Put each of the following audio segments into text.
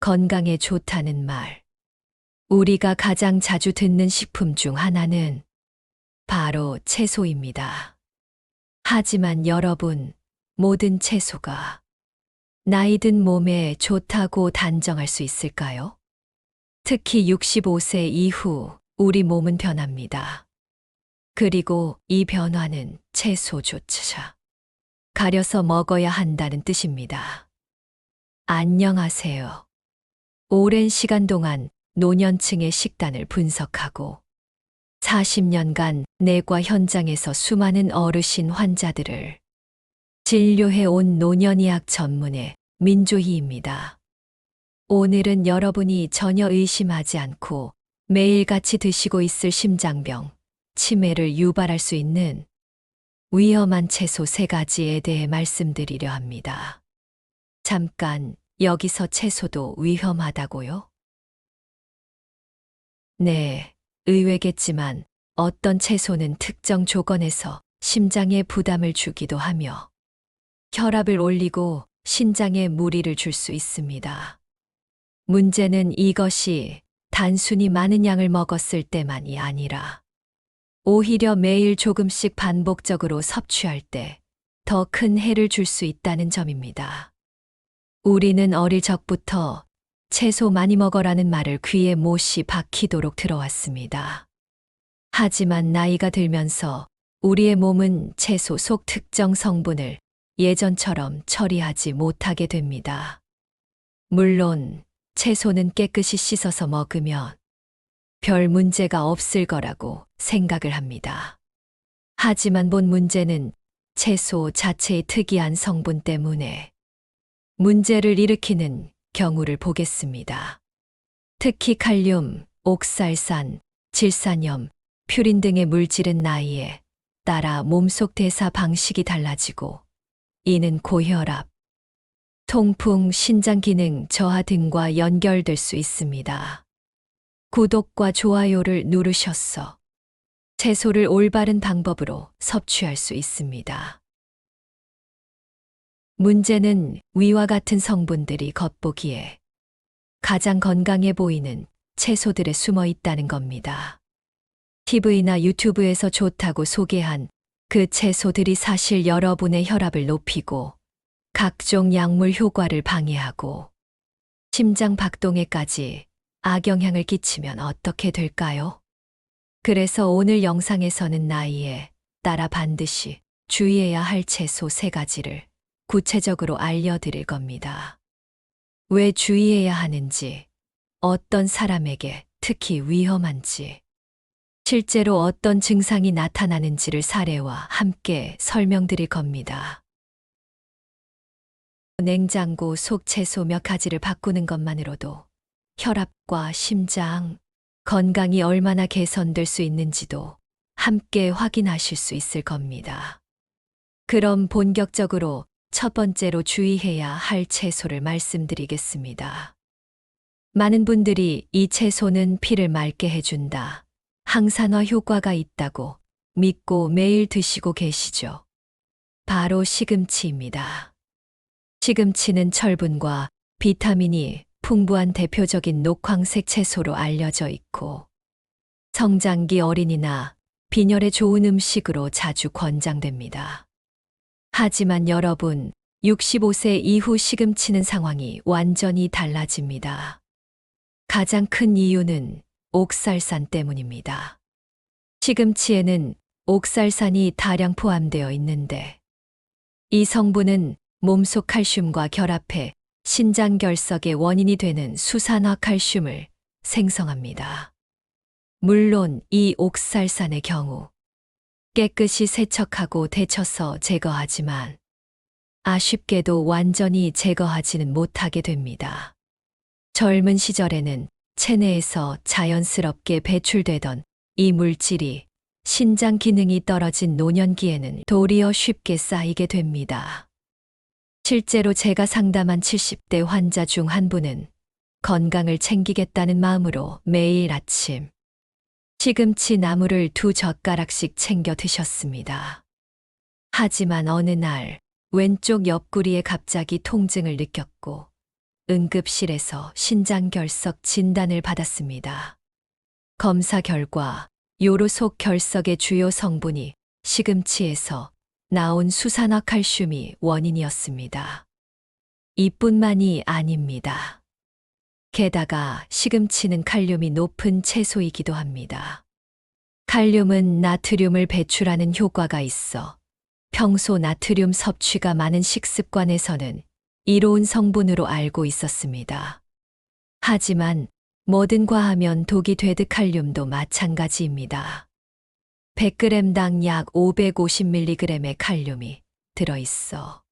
건강에 좋다는 말. 우리가 가장 자주 듣는 식품 중 하나는 바로 채소입니다. 하지만 여러분, 모든 채소가 나이 든 몸에 좋다고 단정할 수 있을까요? 특히 65세 이후 우리 몸은 변합니다. 그리고 이 변화는 채소조차 가려서 먹어야 한다는 뜻입니다. 안녕하세요. 오랜 시간 동안 노년층의 식단을 분석하고 40년간 내과 현장에서 수많은 어르신 환자들을 진료해 온 노년의학 전문의 민조희입니다. 오늘은 여러분이 전혀 의심하지 않고 매일같이 드시고 있을 심장병, 치매를 유발할 수 있는 위험한 채소 3가지에 대해 말씀드리려 합니다. 잠깐, 여기서 채소도 위험하다고요? 네, 의외겠지만 어떤 채소는 특정 조건에서 심장에 부담을 주기도 하며 혈압을 올리고 신장에 무리를 줄 수 있습니다. 문제는 이것이 단순히 많은 양을 먹었을 때만이 아니라 오히려 매일 조금씩 반복적으로 섭취할 때 더 큰 해를 줄 수 있다는 점입니다. 우리는 어릴 적부터 채소 많이 먹어라는 말을 귀에 못이 박히도록 들어왔습니다. 하지만 나이가 들면서 우리의 몸은 채소 속 특정 성분을 예전처럼 처리하지 못하게 됩니다. 물론 채소는 깨끗이 씻어서 먹으면 별 문제가 없을 거라고 생각을 합니다. 하지만 본 문제는 채소 자체의 특이한 성분 때문에 문제를 일으키는 경우를 보겠습니다. 특히 칼륨, 옥살산, 질산염, 퓨린 등의 물질은 나이에 따라 몸속 대사 방식이 달라지고 이는 고혈압, 통풍, 신장 기능 저하 등과 연결될 수 있습니다. 구독과 좋아요를 누르셔서 채소를 올바른 방법으로 섭취할 수 있습니다. 문제는 위와 같은 성분들이 겉보기에 가장 건강해 보이는 채소들에 숨어 있다는 겁니다. TV나 유튜브에서 좋다고 소개한 그 채소들이 사실 여러분의 혈압을 높이고 각종 약물 효과를 방해하고 심장 박동에까지 악영향을 끼치면 어떻게 될까요? 그래서 오늘 영상에서는 나이에 따라 반드시 주의해야 할 채소 3가지를 구체적으로 알려드릴 겁니다. 왜 주의해야 하는지, 어떤 사람에게 특히 위험한지, 실제로 어떤 증상이 나타나는지를 사례와 함께 설명드릴 겁니다. 냉장고 속 채소 몇 가지를 바꾸는 것만으로도 혈압과 심장, 건강이 얼마나 개선될 수 있는지도 함께 확인하실 수 있을 겁니다. 그럼 본격적으로 첫 번째로 주의해야 할 채소를 말씀드리겠습니다. 많은 분들이 이 채소는 피를 맑게 해준다, 항산화 효과가 있다고 믿고 매일 드시고 계시죠. 바로 시금치입니다. 시금치는 철분과 비타민이 풍부한 대표적인 녹황색 채소로 알려져 있고 성장기 어린이나 빈혈에 좋은 음식으로 자주 권장됩니다. 하지만 여러분, 65세 이후 시금치는 상황이 완전히 달라집니다. 가장 큰 이유는 옥살산 때문입니다. 시금치에는 옥살산이 다량 포함되어 있는데 이 성분은 몸속 칼슘과 결합해 신장 결석의 원인이 되는 수산화 칼슘을 생성합니다. 물론 이 옥살산의 경우 깨끗이 세척하고 데쳐서 제거하지만 아쉽게도 완전히 제거하지는 못하게 됩니다. 젊은 시절에는 체내에서 자연스럽게 배출되던 이 물질이 신장 기능이 떨어진 노년기에는 도리어 쉽게 쌓이게 됩니다. 실제로 제가 상담한 70대 환자 중 한 분은 건강을 챙기겠다는 마음으로 매일 아침 시금치 나물을 2젓가락씩 챙겨 드셨습니다. 하지만 어느 날 왼쪽 옆구리에 갑자기 통증을 느꼈고 응급실에서 신장결석 진단을 받았습니다. 검사 결과 요로속 결석의 주요 성분이 시금치에서 나온 수산화칼슘이 원인이었습니다. 이뿐만이 아닙니다. 게다가 시금치는 칼륨이 높은 채소이기도 합니다. 칼륨은 나트륨을 배출하는 효과가 있어 평소 나트륨 섭취가 많은 식습관에서는 이로운 성분으로 알고 있었습니다. 하지만 뭐든 과하면 독이 되듯 칼륨도 마찬가지입니다. 100g당 약 550mg의 칼륨이 들어있어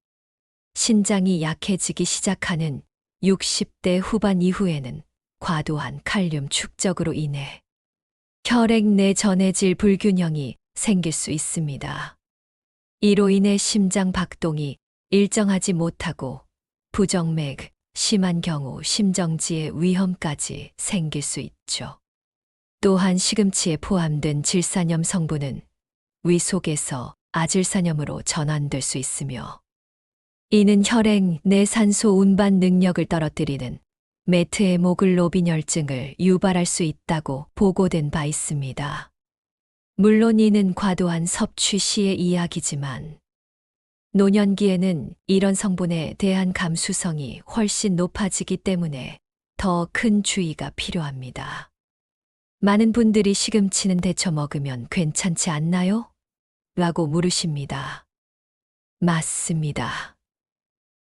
신장이 약해지기 시작하는 60대 후반 이후에는 과도한 칼륨 축적으로 인해 혈액 내 전해질 불균형이 생길 수 있습니다. 이로 인해 심장 박동이 일정하지 못하고 부정맥, 심한 경우 심정지의 위험까지 생길 수 있죠. 또한 시금치에 포함된 질산염 성분은 위 속에서 아질산염으로 전환될 수 있으며 이는 혈액 내 산소 운반 능력을 떨어뜨리는 메트헤모글로빈혈증을 유발할 수 있다고 보고된 바 있습니다. 물론 이는 과도한 섭취 시의 이야기지만 노년기에는 이런 성분에 대한 감수성이 훨씬 높아지기 때문에 더 큰 주의가 필요합니다. 많은 분들이 시금치는 데쳐 먹으면 괜찮지 않나요? 라고 물으십니다. 맞습니다.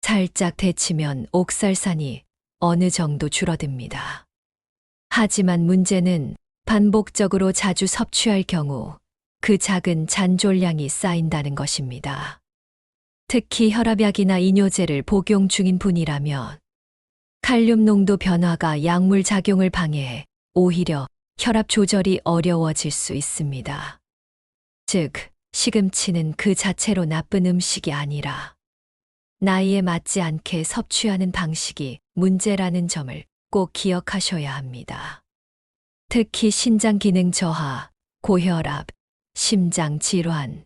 살짝 데치면 옥살산이 어느 정도 줄어듭니다. 하지만 문제는 반복적으로 자주 섭취할 경우 그 작은 잔존량이 쌓인다는 것입니다. 특히 혈압약이나 이뇨제를 복용 중인 분이라면 칼륨 농도 변화가 약물 작용을 방해해 오히려 혈압 조절이 어려워질 수 있습니다. 즉, 시금치는 그 자체로 나쁜 음식이 아니라 나이에 맞지 않게 섭취하는 방식이 문제라는 점을 꼭 기억하셔야 합니다. 특히 신장 기능 저하, 고혈압, 심장 질환,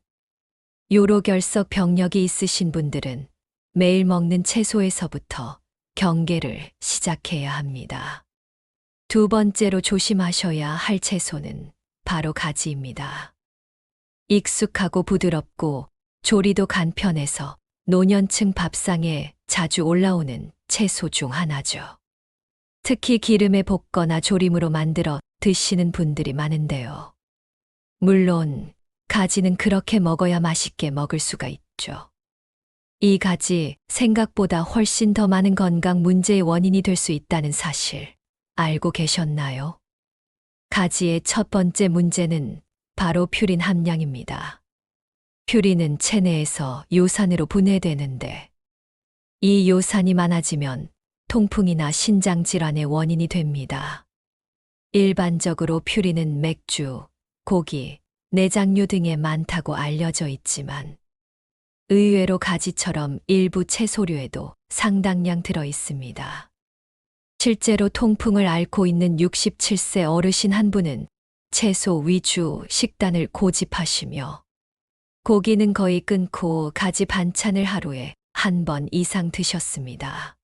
요로결석 병력이 있으신 분들은 매일 먹는 채소에서부터 경계를 시작해야 합니다. 두 번째로 조심하셔야 할 채소는 바로 가지입니다. 익숙하고 부드럽고 조리도 간편해서 노년층 밥상에 자주 올라오는 채소 중 하나죠. 특히 기름에 볶거나 조림으로 만들어 드시는 분들이 많은데요. 물론 가지는 그렇게 먹어야 맛있게 먹을 수가 있죠. 이 가지 생각보다 훨씬 더 많은 건강 문제의 원인이 될 수 있다는 사실 알고 계셨나요? 가지의 첫 번째 문제는 바로 퓨린 함량입니다. 퓨린은 체내에서 요산으로 분해되는데 이 요산이 많아지면 통풍이나 신장 질환의 원인이 됩니다. 일반적으로 퓨린은 맥주, 고기, 내장류 등에 많다고 알려져 있지만 의외로 가지처럼 일부 채소류에도 상당량 들어 있습니다. 실제로 통풍을 앓고 있는 67세 어르신 한 분은 채소 위주 식단을 고집하시며 고기는 거의 끊고 가지 반찬을 하루에 한 번 이상 드셨습니다.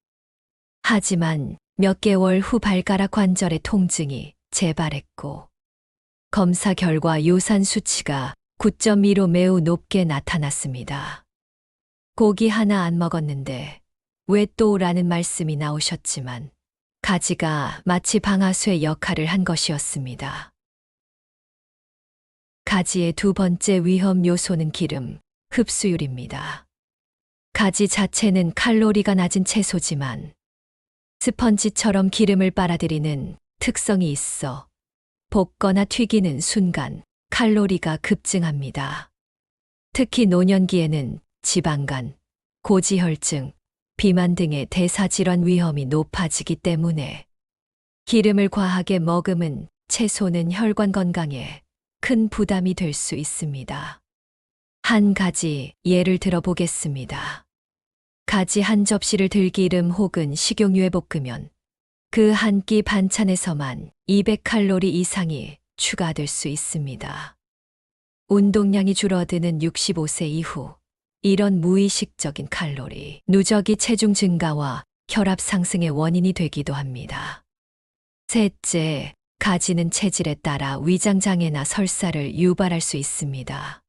하지만 몇 개월 후 발가락 관절의 통증이 재발했고 검사 결과 요산 수치가 9.2로 매우 높게 나타났습니다. 고기 하나 안 먹었는데 왜 또 라는 말씀이 나오셨지만 가지가 마치 방아쇠 역할을 한 것이었습니다. 가지의 두 번째 위험 요소는 기름, 흡수율입니다. 가지 자체는 칼로리가 낮은 채소지만 스펀지처럼 기름을 빨아들이는 특성이 있어 볶거나 튀기는 순간 칼로리가 급증합니다. 특히 노년기에는 지방간, 고지혈증, 비만 등의 대사질환 위험이 높아지기 때문에 기름을 과하게 먹음은 채소는 혈관 건강에 큰 부담이 될 수 있습니다. 한 가지 예를 들어 보겠습니다. 가지 한 접시를 들기름 혹은 식용유에 볶으면 그 한 끼 반찬에서만 200칼로리 이상이 추가될 수 있습니다. 운동량이 줄어드는 65세 이후 이런 무의식적인 칼로리 누적이 체중 증가와 혈압 상승의 원인이 되기도 합니다. 셋째, 가지는 체질에 따라 위장장애나 설사를 유발할 수 있습니다.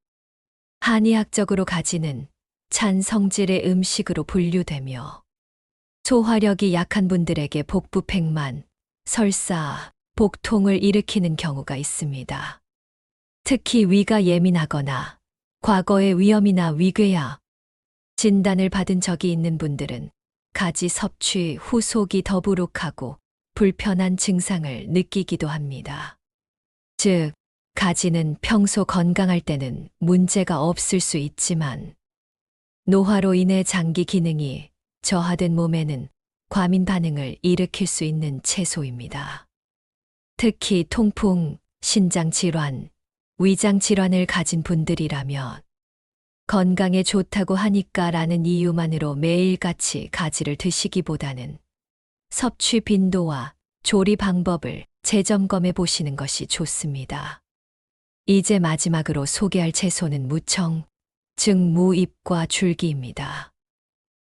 한의학적으로 가지는 찬 성질의 음식으로 분류되며 소화력이 약한 분들에게 복부팽만, 설사, 복통을 일으키는 경우가 있습니다. 특히 위가 예민하거나 과거의 위염이나 위궤양 진단을 받은 적이 있는 분들은 가지 섭취 후 속이 더부룩하고 불편한 증상을 느끼기도 합니다. 즉, 가지는 평소 건강할 때는 문제가 없을 수 있지만 노화로 인해 장기 기능이 저하된 몸에는 과민 반응을 일으킬 수 있는 채소입니다. 특히 통풍, 신장 질환, 위장 질환을 가진 분들이라면 건강에 좋다고 하니까라는 이유만으로 매일같이 가지를 드시기보다는 섭취 빈도와 조리 방법을 재점검해 보시는 것이 좋습니다. 이제 마지막으로 소개할 채소는 무청, 즉 무잎과 줄기입니다.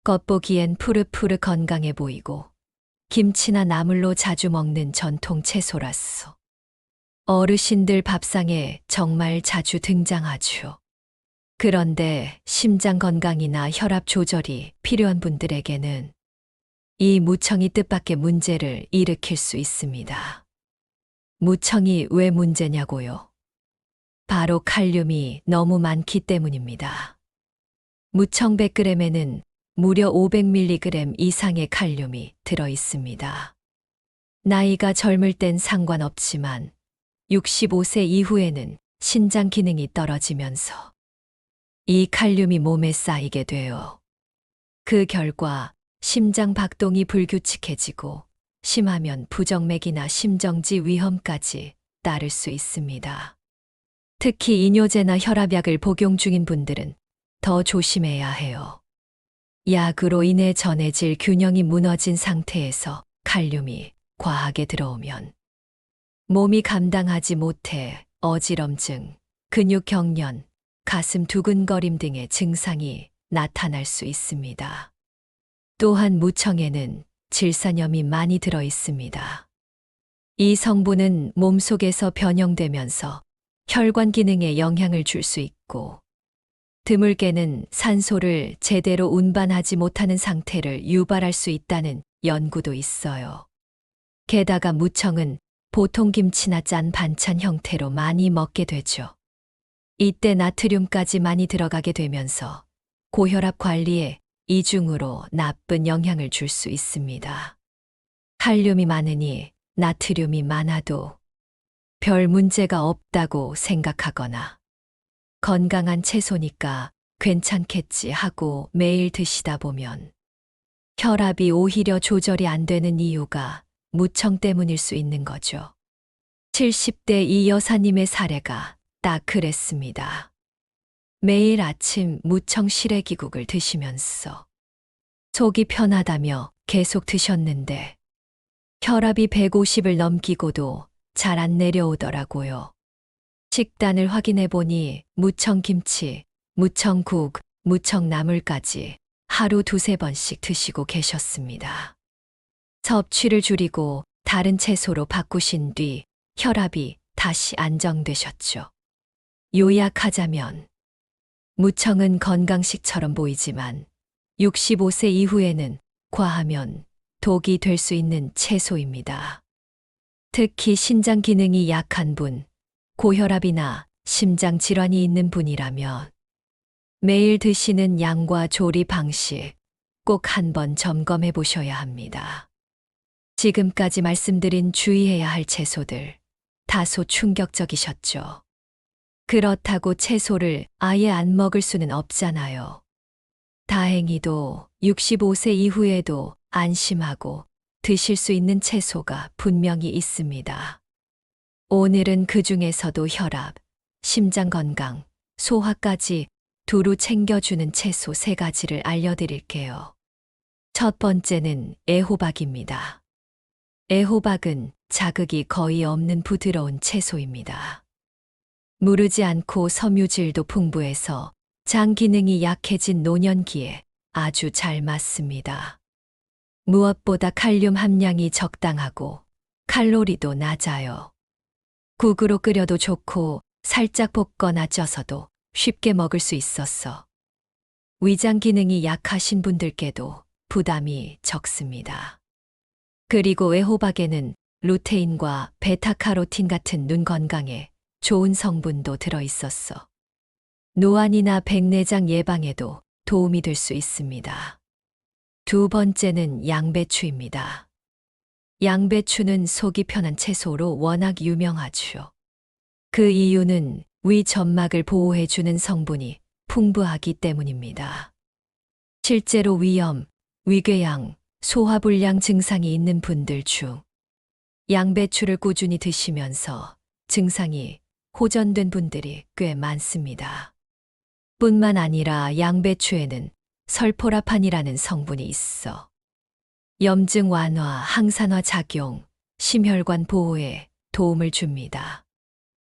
겉보기엔 푸릇푸릇 건강해 보이고 김치나 나물로 자주 먹는 전통 채소라서 어르신들 밥상에 정말 자주 등장하죠. 그런데 심장 건강이나 혈압 조절이 필요한 분들에게는 이 무청이 뜻밖의 문제를 일으킬 수 있습니다. 무청이 왜 문제냐고요? 바로 칼륨이 너무 많기 때문입니다. 무청 100g에는 무려 500mg 이상의 칼륨이 들어 있습니다. 나이가 젊을 땐 상관없지만 65세 이후에는 신장 기능이 떨어지면서 이 칼륨이 몸에 쌓이게 돼요. 그 결과 심장 박동이 불규칙해지고 심하면 부정맥이나 심정지 위험까지 따를 수 있습니다. 특히 이뇨제나 혈압약을 복용 중인 분들은 더 조심해야 해요. 약으로 인해 전해질 균형이 무너진 상태에서 칼륨이 과하게 들어오면 몸이 감당하지 못해 어지럼증, 근육 경련, 가슴 두근거림 등의 증상이 나타날 수 있습니다. 또한 무청에는 질산염이 많이 들어 있습니다. 이 성분은 몸속에서 변형되면서 혈관 기능에 영향을 줄 수 있고 드물게는 산소를 제대로 운반하지 못하는 상태를 유발할 수 있다는 연구도 있어요. 게다가 무청은 보통 김치나 짠 반찬 형태로 많이 먹게 되죠. 이때 나트륨까지 많이 들어가게 되면서 고혈압 관리에 이중으로 나쁜 영향을 줄 수 있습니다. 칼륨이 많으니 나트륨이 많아도 별 문제가 없다고 생각하거나 건강한 채소니까 괜찮겠지 하고 매일 드시다 보면 혈압이 오히려 조절이 안 되는 이유가 무청 때문일 수 있는 거죠. 70대 이 여사님의 사례가 딱 그랬습니다. 매일 아침 무청 시래기국을 드시면서 속이 편하다며 계속 드셨는데 혈압이 150을 넘기고도 잘 안 내려오더라고요. 식단을 확인해 보니 무청김치, 무청국, 무청나물까지 하루 2~3번씩 드시고 계셨습니다. 섭취를 줄이고 다른 채소로 바꾸신 뒤 혈압이 다시 안정되셨죠. 요약하자면 무청은 건강식처럼 보이지만 65세 이후에는 과하면 독이 될 수 있는 채소입니다. 특히 신장 기능이 약한 분, 고혈압이나 심장 질환이 있는 분이라면 매일 드시는 양과 조리 방식 꼭 한번 점검해 보셔야 합니다. 지금까지 말씀드린 주의해야 할 채소들 다소 충격적이셨죠? 그렇다고 채소를 아예 안 먹을 수는 없잖아요. 다행히도 65세 이후에도 안심하고 드실 수 있는 채소가 분명히 있습니다. 오늘은 그 중에서도 혈압, 심장 건강, 소화까지 두루 챙겨주는 채소 3가지를 알려드릴게요. 첫 번째는 애호박입니다. 애호박은 자극이 거의 없는 부드러운 채소입니다. 무르지 않고 섬유질도 풍부해서 장 기능이 약해진 노년기에 아주 잘 맞습니다. 무엇보다 칼륨 함량이 적당하고 칼로리도 낮아요. 국으로 끓여도 좋고 살짝 볶거나 쪄서도 쉽게 먹을 수 있었어. 위장 기능이 약하신 분들께도 부담이 적습니다. 그리고 애호박에는 루테인과 베타카로틴 같은 눈 건강에 좋은 성분도 들어 있었어. 노안이나 백내장 예방에도 도움이 될 수 있습니다. 두 번째는 양배추입니다. 양배추는 속이 편한 채소로 워낙 유명하죠. 그 이유는 위 점막을 보호해주는 성분이 풍부하기 때문입니다. 실제로 위염, 위궤양, 소화불량 증상이 있는 분들 중 양배추를 꾸준히 드시면서 증상이 호전된 분들이 꽤 많습니다. 뿐만 아니라 양배추에는 설포라판이라는 성분이 있어 염증 완화, 항산화 작용, 심혈관 보호에 도움을 줍니다.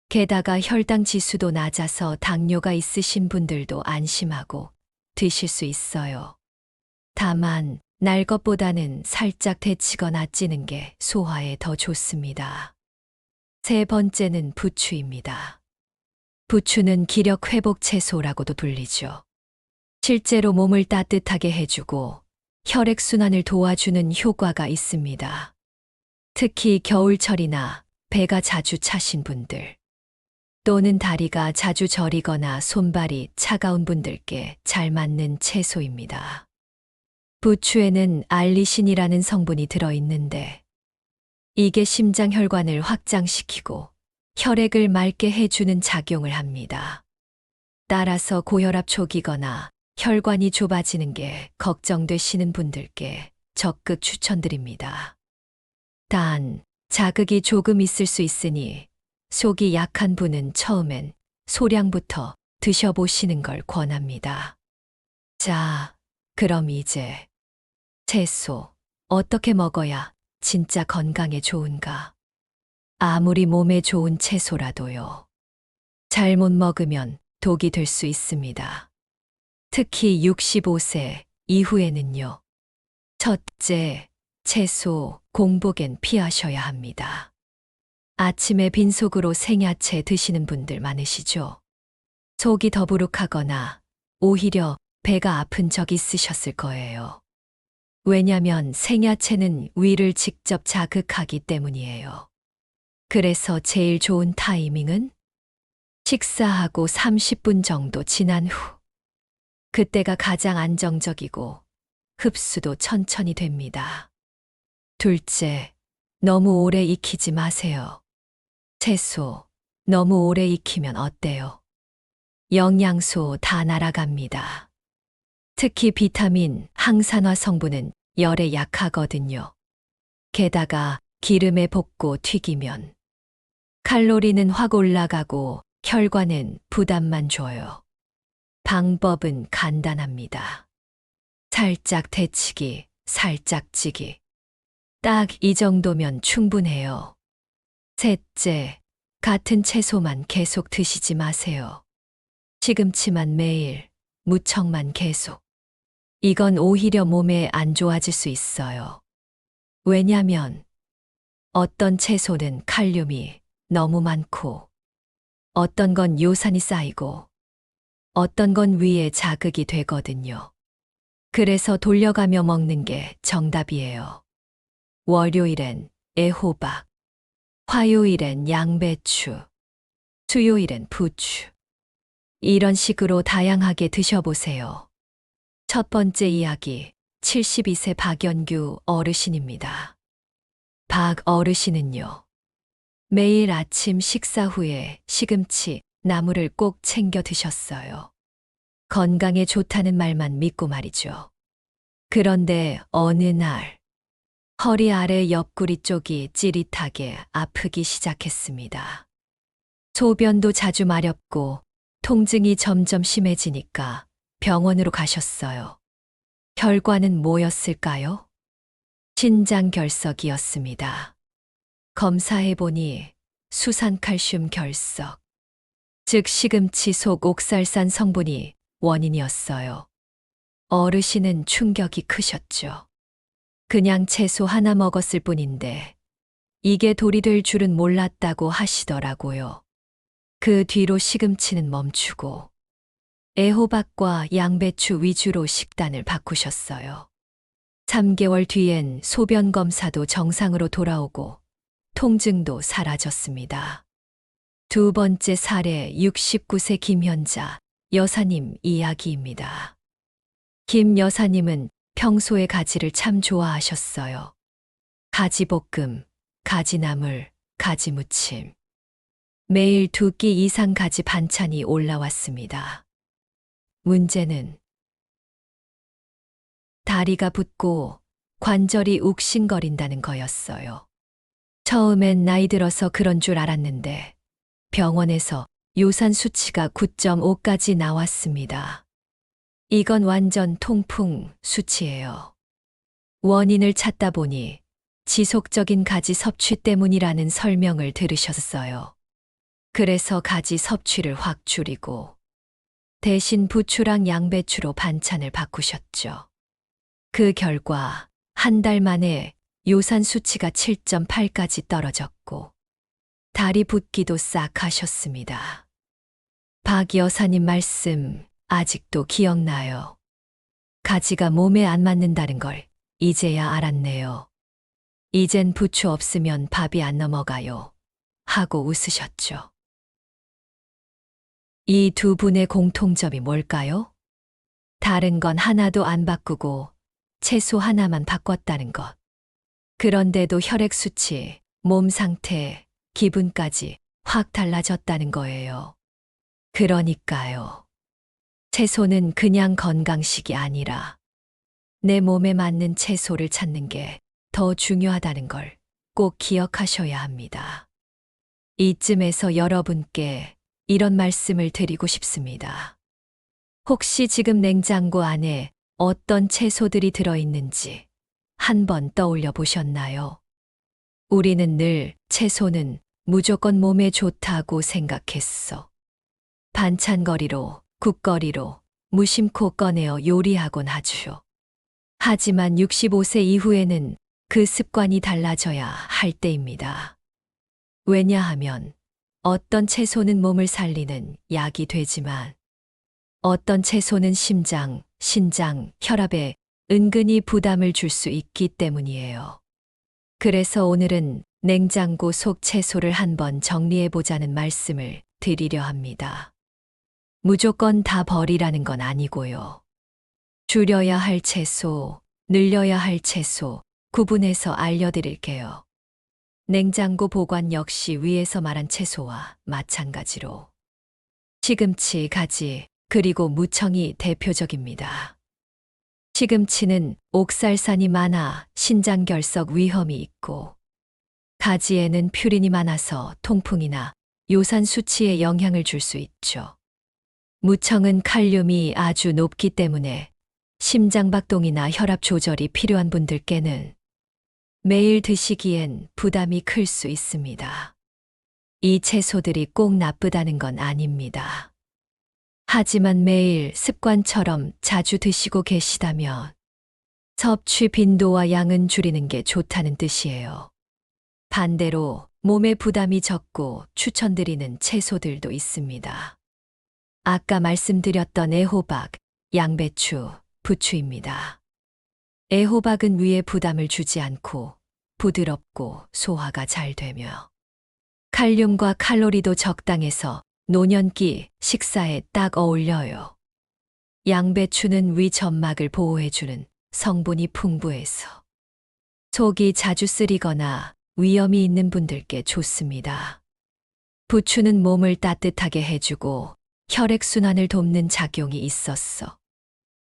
게다가 혈당 지수도 낮아서 당뇨가 있으신 분들도 안심하고 드실 수 있어요. 다만 날 것보다는 살짝 데치거나 찌는 게 소화에 더 좋습니다. 세 번째는 부추입니다. 부추는 기력 회복 채소라고도 불리죠. 실제로 몸을 따뜻하게 해주고 혈액순환을 도와주는 효과가 있습니다. 특히 겨울철이나 배가 자주 차신 분들, 또는 다리가 자주 저리거나 손발이 차가운 분들께 잘 맞는 채소입니다. 부추에는 알리신이라는 성분이 들어있는데 이게 심장 혈관을 확장시키고 혈액을 맑게 해주는 작용을 합니다. 따라서 고혈압 초기거나 혈관이 좁아지는 게 걱정되시는 분들께 적극 추천드립니다. 단, 자극이 조금 있을 수 있으니 속이 약한 분은 처음엔 소량부터 드셔보시는 걸 권합니다. 자, 그럼 이제 채소 어떻게 먹어야 진짜 건강에 좋은가? 아무리 몸에 좋은 채소라도요. 잘못 먹으면 독이 될 수 있습니다. 특히 65세 이후에는요. 첫째, 채소, 공복엔 피하셔야 합니다. 아침에 빈속으로 생야채 드시는 분들 많으시죠? 속이 더부룩하거나 오히려 배가 아픈 적 있으셨을 거예요. 왜냐면 생야채는 위를 직접 자극하기 때문이에요. 그래서 제일 좋은 타이밍은 식사하고 30분 정도 지난 후. 그때가 가장 안정적이고 흡수도 천천히 됩니다. 둘째, 너무 오래 익히지 마세요. 채소, 너무 오래 익히면 어때요? 영양소 다 날아갑니다. 특히 비타민, 항산화 성분은 열에 약하거든요. 게다가 기름에 볶고 튀기면 칼로리는 확 올라가고 혈관엔 부담만 줘요. 방법은 간단합니다. 살짝 데치기, 살짝 찌기. 딱 이 정도면 충분해요. 셋째, 같은 채소만 계속 드시지 마세요. 시금치만 매일, 무청만 계속. 이건 오히려 몸에 안 좋아질 수 있어요. 왜냐면 어떤 채소는 칼륨이 너무 많고 어떤 건 요산이 쌓이고 어떤 건 위에 자극이 되거든요. 그래서 돌려가며 먹는 게 정답이에요. 월요일엔 애호박, 화요일엔 양배추, 수요일엔 부추. 이런 식으로 다양하게 드셔보세요. 첫 번째 이야기, 72세 박연규 어르신입니다. 박 어르신은요. 매일 아침 식사 후에 시금치, 나물을 꼭 챙겨 드셨어요. 건강에 좋다는 말만 믿고 말이죠. 그런데 어느 날 허리 아래 옆구리 쪽이 찌릿하게 아프기 시작했습니다. 소변도 자주 마렵고 통증이 점점 심해지니까 병원으로 가셨어요. 결과는 뭐였을까요? 신장결석이었습니다. 검사해보니 수산칼슘 결석, 즉 시금치 속 옥살산 성분이 원인이었어요. 어르신은 충격이 크셨죠. 그냥 채소 하나 먹었을 뿐인데 이게 돌이 될 줄은 몰랐다고 하시더라고요. 그 뒤로 시금치는 멈추고 애호박과 양배추 위주로 식단을 바꾸셨어요. 3개월 뒤엔 소변 검사도 정상으로 돌아오고 통증도 사라졌습니다. 두 번째 사례 69세 김현자 여사님 이야기입니다. 김 여사님은 평소에 가지를 참 좋아하셨어요. 가지볶음, 가지나물, 가지무침. 매일 2끼 이상 가지 반찬이 올라왔습니다. 문제는 다리가 붓고 관절이 욱신거린다는 거였어요. 처음엔 나이 들어서 그런 줄 알았는데 병원에서 요산 수치가 9.5까지 나왔습니다. 이건 완전 통풍 수치예요. 원인을 찾다 보니 지속적인 가지 섭취 때문이라는 설명을 들으셨어요. 그래서 가지 섭취를 확 줄이고 대신 부추랑 양배추로 반찬을 바꾸셨죠. 그 결과 한 달 만에 요산 수치가 7.8까지 떨어졌고 다리 붓기도 싹 하셨습니다. 박 여사님 말씀 아직도 기억나요. 가지가 몸에 안 맞는다는 걸 이제야 알았네요. 이젠 부추 없으면 밥이 안 넘어가요. 하고 웃으셨죠. 이 두 분의 공통점이 뭘까요? 다른 건 하나도 안 바꾸고 채소 하나만 바꿨다는 것. 그런데도 혈액 수치, 몸 상태, 기분까지 확 달라졌다는 거예요. 그러니까요. 채소는 그냥 건강식이 아니라 내 몸에 맞는 채소를 찾는 게 더 중요하다는 걸 꼭 기억하셔야 합니다. 이쯤에서 여러분께 이런 말씀을 드리고 싶습니다. 혹시 지금 냉장고 안에 어떤 채소들이 들어있는지 한번 떠올려 보셨나요? 우리는 늘 채소는 무조건 몸에 좋다고 생각했어. 반찬거리로, 국거리로 무심코 꺼내어 요리하곤 하죠. 하지만 65세 이후에는 그 습관이 달라져야 할 때입니다. 왜냐하면 어떤 채소는 몸을 살리는 약이 되지만 어떤 채소는 심장, 신장, 혈압에 은근히 부담을 줄 수 있기 때문이에요. 그래서 오늘은 냉장고 속 채소를 한번 정리해 보자는 말씀을 드리려 합니다. 무조건 다 버리라는 건 아니고요. 줄여야 할 채소, 늘려야 할 채소, 구분해서 알려드릴게요. 냉장고 보관 역시 위에서 말한 채소와 마찬가지로 시금치, 가지, 그리고 무청이 대표적입니다. 시금치는 옥살산이 많아 신장결석 위험이 있고 가지에는 퓨린이 많아서 통풍이나 요산 수치에 영향을 줄 수 있죠. 무청은 칼륨이 아주 높기 때문에 심장박동이나 혈압 조절이 필요한 분들께는 매일 드시기엔 부담이 클 수 있습니다. 이 채소들이 꼭 나쁘다는 건 아닙니다. 하지만 매일 습관처럼 자주 드시고 계시다면 섭취 빈도와 양은 줄이는 게 좋다는 뜻이에요. 반대로 몸에 부담이 적고 추천드리는 채소들도 있습니다. 아까 말씀드렸던 애호박, 양배추, 부추입니다. 애호박은 위에 부담을 주지 않고 부드럽고 소화가 잘 되며 칼륨과 칼로리도 적당해서 노년기 식사에 딱 어울려요. 양배추는 위 점막을 보호해주는 성분이 풍부해서 속이 자주 쓰리거나 위염이 있는 분들께 좋습니다. 부추는 몸을 따뜻하게 해주고 혈액순환을 돕는 작용이 있었어.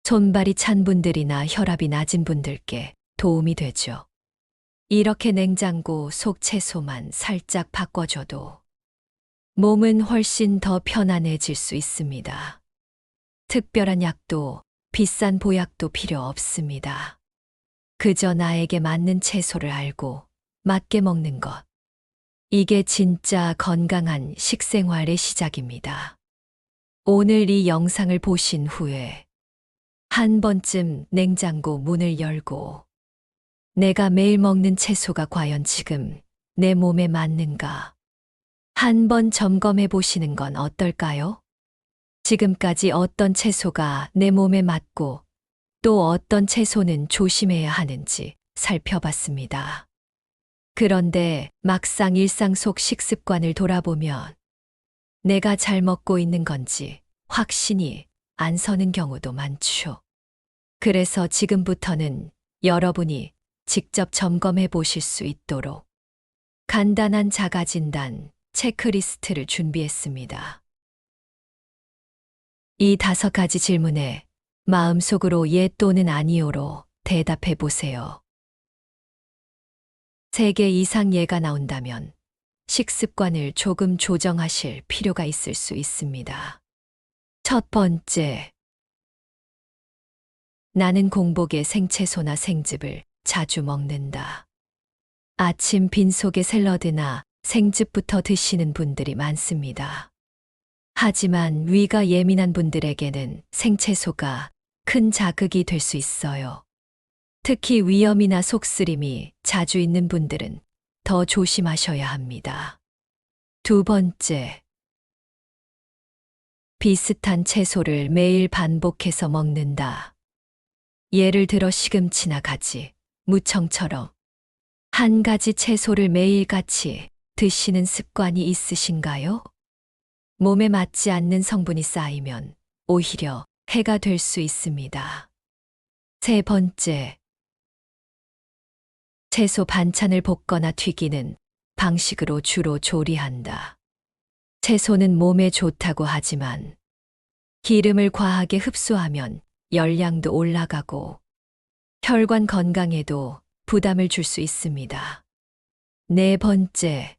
손발이 찬 분들이나 혈압이 낮은 분들께 도움이 되죠. 이렇게 냉장고 속 채소만 살짝 바꿔줘도 몸은 훨씬 더 편안해질 수 있습니다. 특별한 약도 비싼 보약도 필요 없습니다. 그저 나에게 맞는 채소를 알고 맞게 먹는 것. 이게 진짜 건강한 식생활의 시작입니다. 오늘 이 영상을 보신 후에 한 번쯤 냉장고 문을 열고 내가 매일 먹는 채소가 과연 지금 내 몸에 맞는가? 한번 점검해 보시는 건 어떨까요? 지금까지 어떤 채소가 내 몸에 맞고 또 어떤 채소는 조심해야 하는지 살펴봤습니다. 그런데 막상 일상 속 식습관을 돌아보면 내가 잘 먹고 있는 건지 확신이 안 서는 경우도 많죠. 그래서 지금부터는 여러분이 직접 점검해 보실 수 있도록 간단한 자가진단 체크리스트를 준비했습니다. 이 5가지 질문에 마음속으로 예 또는 아니요로 대답해 보세요. 3개 이상 예가 나온다면 식습관을 조금 조정하실 필요가 있을 수 있습니다. 첫 번째, 나는 공복에 생채소나 생즙을 자주 먹는다. 아침 빈속에 샐러드나 생즙부터 드시는 분들이 많습니다. 하지만 위가 예민한 분들에게는 생채소가 큰 자극이 될 수 있어요. 특히 위염이나 속쓰림이 자주 있는 분들은 더 조심하셔야 합니다. 두 번째, 비슷한 채소를 매일 반복해서 먹는다. 예를 들어 시금치나 가지, 무청처럼 한 가지 채소를 매일 같이 드시는 습관이 있으신가요? 몸에 맞지 않는 성분이 쌓이면 오히려 해가 될 수 있습니다. 세 번째, 채소 반찬을 볶거나 튀기는 방식으로 주로 조리한다. 채소는 몸에 좋다고 하지만 기름을 과하게 흡수하면 열량도 올라가고 혈관 건강에도 부담을 줄 수 있습니다. 네 번째,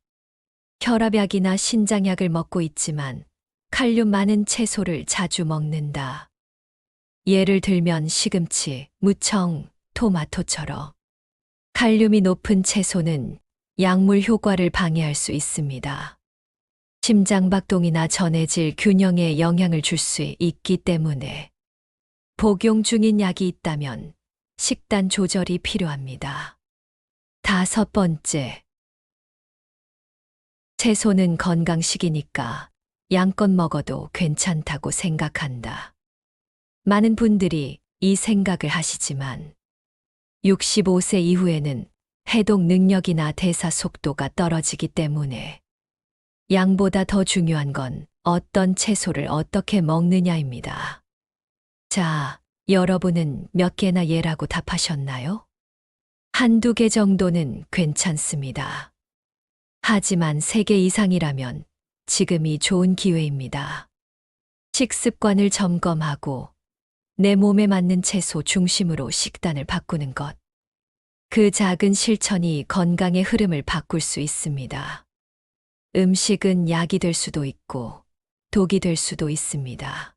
혈압약이나 신장약을 먹고 있지만 칼륨 많은 채소를 자주 먹는다. 예를 들면 시금치, 무청, 토마토처럼 칼륨이 높은 채소는 약물 효과를 방해할 수 있습니다. 심장박동이나 전해질 균형에 영향을 줄 수 있기 때문에 복용 중인 약이 있다면 식단 조절이 필요합니다. 다섯 번째, 채소는 건강식이니까 양껏 먹어도 괜찮다고 생각한다. 많은 분들이 이 생각을 하시지만 65세 이후에는 해독 능력이나 대사 속도가 떨어지기 때문에 양보다 더 중요한 건 어떤 채소를 어떻게 먹느냐입니다. 자, 여러분은 몇 개나 예라고 답하셨나요? 한두 개 정도는 괜찮습니다. 하지만 3개 이상이라면 지금이 좋은 기회입니다. 식습관을 점검하고 내 몸에 맞는 채소 중심으로 식단을 바꾸는 것. 그 작은 실천이 건강의 흐름을 바꿀 수 있습니다. 음식은 약이 될 수도 있고 독이 될 수도 있습니다.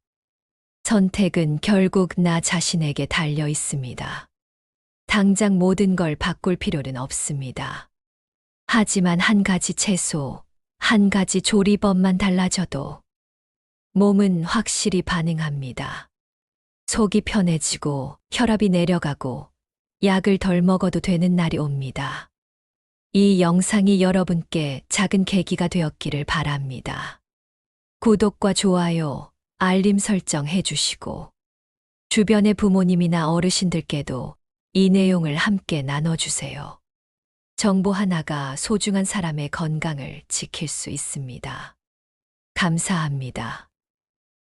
선택은 결국 나 자신에게 달려 있습니다. 당장 모든 걸 바꿀 필요는 없습니다. 하지만 한 가지 채소, 한 가지 조리법만 달라져도 몸은 확실히 반응합니다. 속이 편해지고 혈압이 내려가고 약을 덜 먹어도 되는 날이 옵니다. 이 영상이 여러분께 작은 계기가 되었기를 바랍니다. 구독과 좋아요, 알림 설정 해주시고 주변의 부모님이나 어르신들께도 이 내용을 함께 나눠주세요. 정보 하나가 소중한 사람의 건강을 지킬 수 있습니다. 감사합니다.